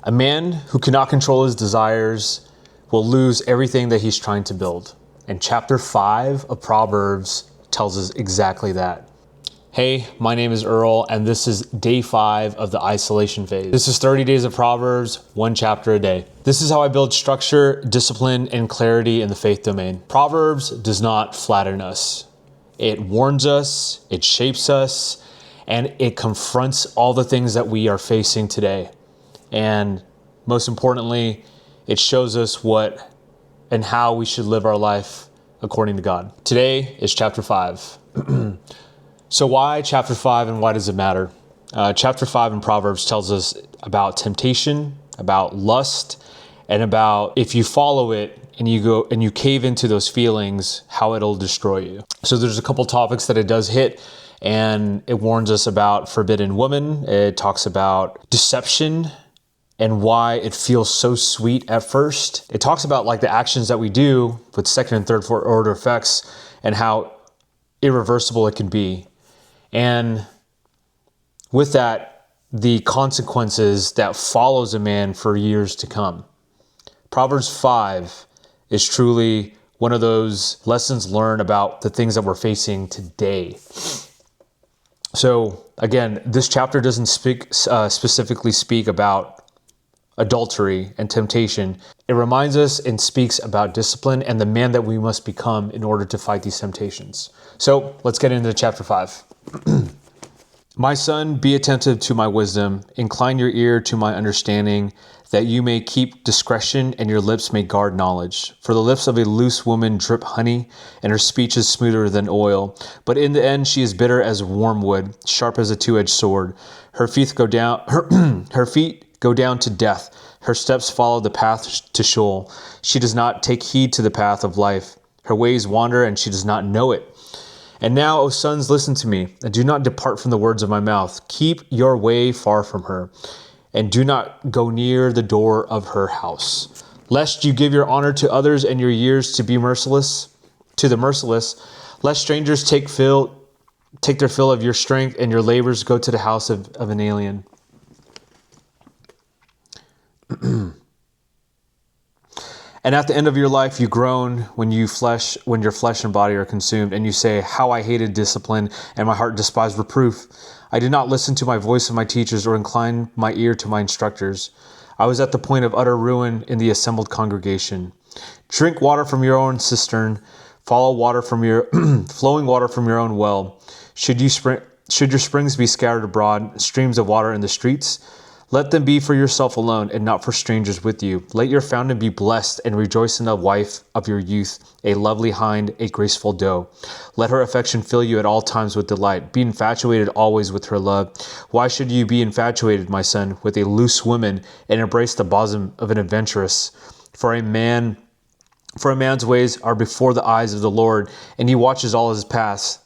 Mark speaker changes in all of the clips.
Speaker 1: A man who cannot control his desires will lose everything that he's trying to build. And chapter 5 of Proverbs tells us exactly that. Hey, my name is Earl, and this is day 5 of the isolation phase. This is 30 days of Proverbs, 1 chapter a day. This is how I build structure, discipline, and clarity in the faith domain. Proverbs does not flatten us. It warns us, it shapes us, and it confronts all the things that we are facing today. And most importantly, it shows us what and how we should live our life according to God. Today is chapter 5. So why chapter 5 and why does it matter? Chapter 5 in Proverbs tells us about temptation, about lust, and about if you follow it and you go and you cave into those feelings, how it'll destroy you. So there's a couple topics that it does hit, and it warns us about forbidden woman. It talks about deception and why it feels so sweet at first. It talks about like the actions that we do with second and third order effects and how irreversible it can be. And with that, the consequences that follows a man for years to come. Proverbs 5 is truly one of those lessons learned about the things that we're facing today. So again, this chapter doesn't specifically speak about adultery and temptation. It reminds us and speaks about discipline and the man that we must become in order to fight these temptations. So let's get into chapter 5. My son, be attentive to my wisdom. Incline your ear to my understanding, that you may keep discretion and your lips may guard knowledge. For the lips of a loose woman drip honey, and her speech is smoother than oil. But in the end she is bitter as wormwood, sharp as a two-edged sword. Her feet go down to death. Her steps follow the path to Sheol. She does not take heed to the path of life. Her ways wander, and she does not know it. And now, O sons, listen to me, and do not depart from the words of my mouth. Keep your way far from her, and do not go near the door of her house. Lest you give your honor to others and your years to the merciless, lest strangers take their fill of your strength, and your labors go to the house of an alien. And at the end of your life, you groan when your flesh and body are consumed, and you say, how I hated discipline, and my heart despised reproof. I did not listen to my voice of my teachers or incline my ear to my instructors. I was at the point of utter ruin in the assembled congregation. Drink water from your own cistern, flowing water from your own well. Should your springs be scattered abroad, streams of water in the streets? Let them be for yourself alone and not for strangers with you. Let your fountain be blessed and rejoice in the wife of your youth, a lovely hind, a graceful doe. Let her affection fill you at all times with delight. Be infatuated always with her love. Why should you be infatuated, my son, with a loose woman and embrace the bosom of an adventuress? For a man's ways are before the eyes of the Lord, and he watches all his paths.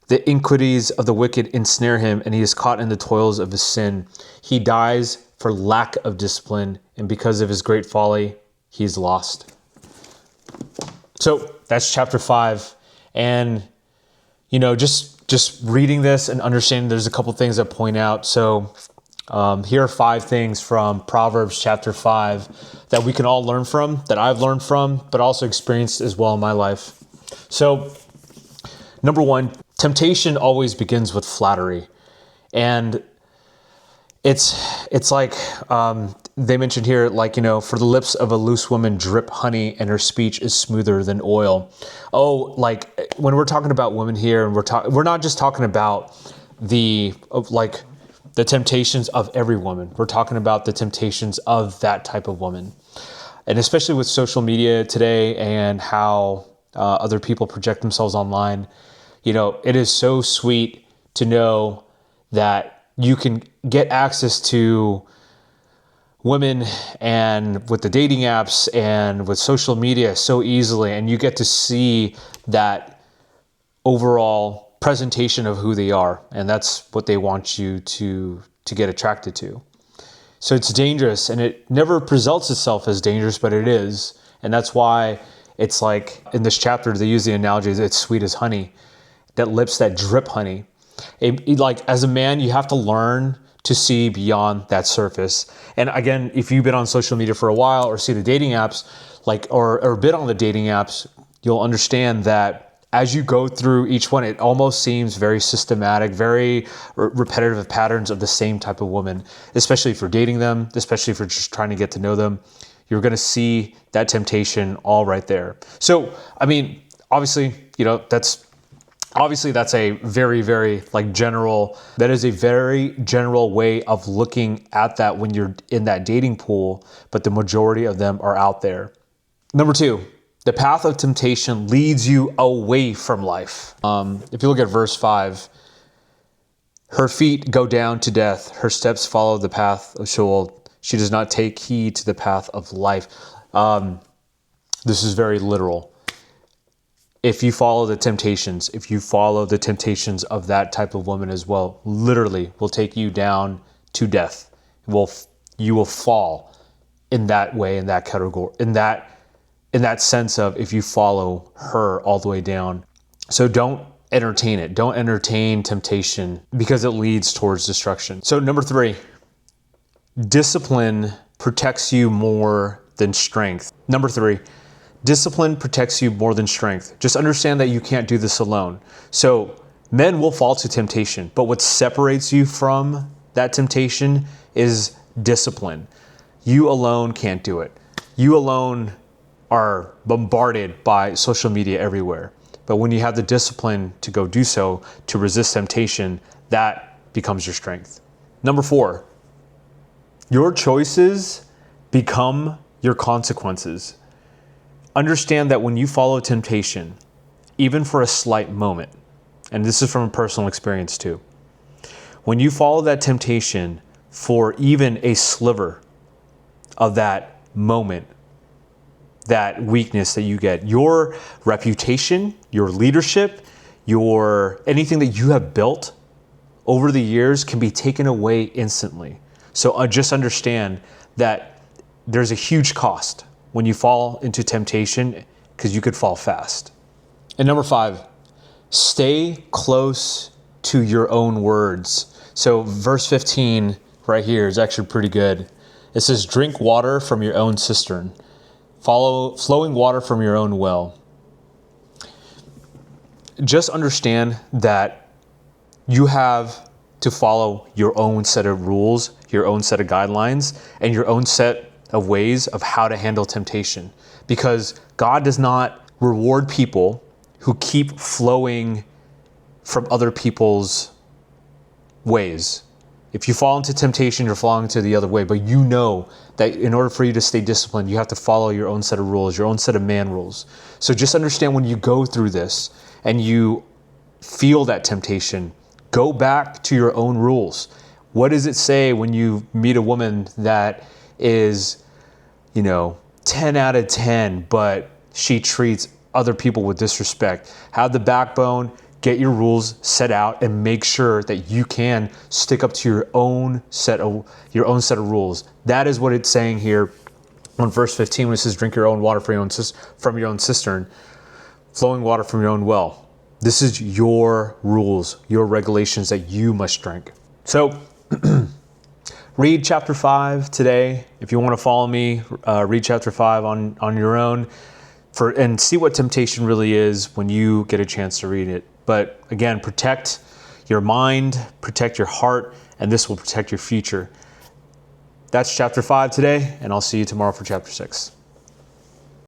Speaker 1: The iniquities of the wicked ensnare him, and he is caught in the toils of his sin. He dies for lack of discipline, and because of his great folly, he's lost. So that's chapter 5. And, just reading this and understanding, there's a couple things that point out. So here are 5 things from Proverbs chapter 5 that we can all learn from, that I've learned from, but also experienced as well in my life. So number 1, temptation always begins with flattery. And it's like they mentioned here, for the lips of a loose woman drip honey, and her speech is smoother than oil. Oh, like when we're talking about women here, and we're not just talking about the temptations of every woman. We're talking about the temptations of that type of woman. And especially with social media today and how other people project themselves online, it is so sweet to know that you can get access to women and with the dating apps and with social media so easily, and you get to see that overall presentation of who they are, and that's what they want you to get attracted to. So it's dangerous, and it never presents itself as dangerous, but it is. And that's why it's like in this chapter, they use the analogy, it's sweet as honey, that lips that drip honey. Like as a man, you have to learn to see beyond that surface. And again, if you've been on social media for a while or see the dating apps, or been on the dating apps, you'll understand that as you go through each one, it almost seems very systematic, very repetitive patterns of the same type of woman, especially if you're dating them, especially if you're just trying to get to know them. You're going to see that temptation all right there. So, I mean, obviously, that's a very, very general, that is a very general way of looking at that when you're in that dating pool, but the majority of them are out there. Number 2, the path of temptation leads you away from life. If you look at verse 5, her feet go down to death. Her steps follow the path of Sheol. She does not take heed to the path of life. This is very literal. If you follow the temptations of that type of woman as well, literally will take you down to death. You will fall in that way, in that category, in that sense of if you follow her all the way down. So don't entertain it. Don't entertain temptation because it leads towards destruction. So number 3, discipline protects you more than strength. Number 3, discipline protects you more than strength. Just understand that you can't do this alone. So men will fall to temptation, but what separates you from that temptation is discipline. You alone can't do it. You alone are bombarded by social media everywhere. But when you have the discipline to go do so, to resist temptation, that becomes your strength. Number 4, your choices become your consequences. Understand that when you follow temptation, even for a slight moment, and this is from a personal experience too, when you follow that temptation for even a sliver of that moment, that weakness that you get, your reputation, your leadership, anything that you have built over the years can be taken away instantly. So just understand that there's a huge cost when you fall into temptation, because you could fall fast. And number 5, stay close to your own words. So verse 15 right here is actually pretty good. It says, drink water from your own cistern. Flowing water from your own well. Just understand that you have to follow your own set of rules, your own set of guidelines, and your own set of ways of how to handle temptation. Because God does not reward people who keep flowing from other people's ways. If you fall into temptation, you're falling into the other way, but you know that in order for you to stay disciplined, you have to follow your own set of rules, your own set of man rules. So just understand when you go through this and you feel that temptation, go back to your own rules. What does it say when you meet a woman that is, 10 out of 10, but she treats other people with disrespect? Have the backbone, get your rules set out, and make sure that you can stick up to your own set of rules. That is what it's saying here on verse 15 when it says, drink your own water from your own cistern, flowing water from your own well. This is your rules, your regulations that you must drink. So read chapter 5 today. If you want to follow me, read chapter 5 on your own and see what temptation really is when you get a chance to read it. But again, protect your mind, protect your heart, and this will protect your future. That's chapter 5 today, and I'll see you tomorrow for chapter 6.